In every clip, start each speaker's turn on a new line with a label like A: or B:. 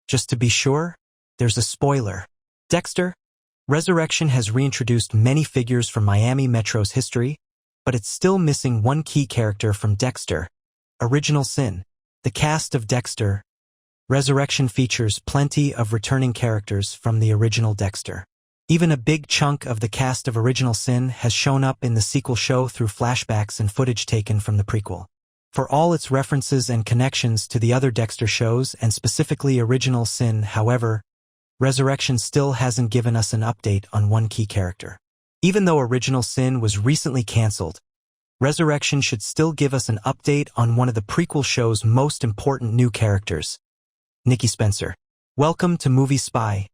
A: Just to be sure, there's a spoiler. Dexter, Resurrection has reintroduced many figures from Miami Metro's history, but it's still missing one key character from Dexter, Original Sin. The cast of Dexter, Resurrection features plenty of returning characters from the original Dexter. Even a big chunk of the cast of Original Sin has shown up in the sequel show through flashbacks and footage taken from the prequel. For all its references and connections to the other Dexter shows and specifically Original Sin, however, Resurrection still hasn't given us an update on one key character. Even though Original Sin was recently canceled, Resurrection should still give us an update on one of the prequel show's most important new characters, Nicky Spencer. Welcome to Movie Spy.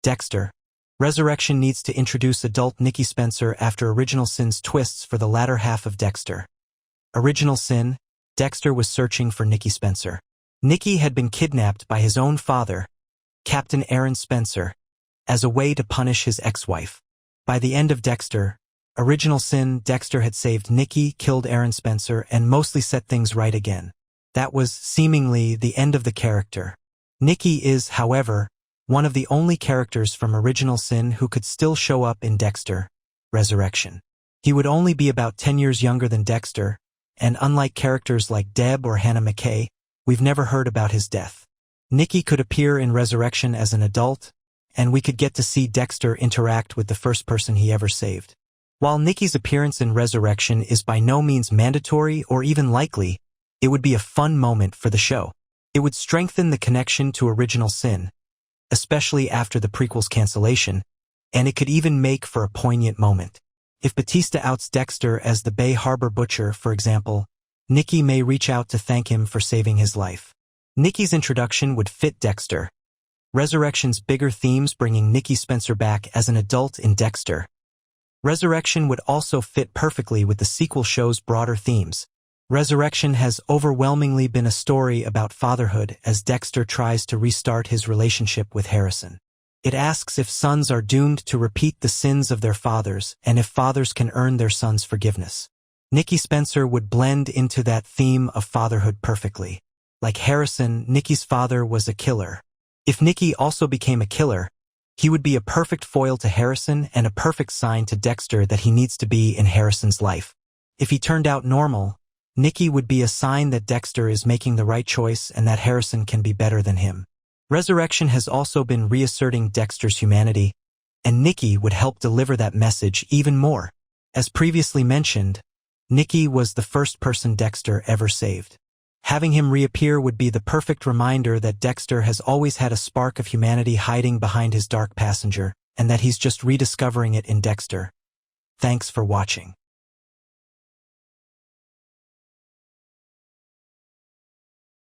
A: Dexter. Resurrection needs to introduce adult Nicky Spencer after Original Sin's twists for the latter half of Dexter. Original Sin, Dexter was searching for Nicky Spencer. Nicky had been kidnapped by his own father, Captain Aaron Spencer, as a way to punish his ex-wife. By the end of Dexter, Original Sin, Dexter had saved Nicky, killed Aaron Spencer, and mostly set things right again. That was seemingly the end of the character. Nicky is, however, one of the only characters from Original Sin who could still show up in Dexter, Resurrection. He would only be about 10 years younger than Dexter, and unlike characters like Deb or Hannah McKay, we've never heard about his death. Nicky could appear in Resurrection as an adult, and we could get to see Dexter interact with the first person he ever saved. While Nicky's appearance in Resurrection is by no means mandatory or even likely, it would be a fun moment for the show. It would strengthen the connection to Original Sin, especially after the prequel's cancellation, and it could even make for a poignant moment. If Batista outs Dexter as the Bay Harbor Butcher, for example, Nicky may reach out to thank him for saving his life. Nicky's introduction would fit Dexter. Resurrection's bigger themes bringing Nicky Spencer back as an adult in Dexter. Resurrection would also fit perfectly with the sequel show's broader themes. Resurrection has overwhelmingly been a story about fatherhood as Dexter tries to restart his relationship with Harrison. It asks if sons are doomed to repeat the sins of their fathers and if fathers can earn their sons' forgiveness. Nicky Spencer would blend into that theme of fatherhood perfectly. Like Harrison, Nicky's father was a killer. If Nicky also became a killer, he would be a perfect foil to Harrison and a perfect sign to Dexter that he needs to be in Harrison's life. If he turned out normal, Nicky would be a sign that Dexter is making the right choice and that Harrison can be better than him. Resurrection has also been reasserting Dexter's humanity, and Nicky would help deliver that message even more. As previously mentioned, Nicky was the first person Dexter ever saved. Having him reappear would be the perfect reminder that Dexter has always had a spark of humanity hiding behind his dark passenger, and that he's just rediscovering it in Dexter. Thanks for watching.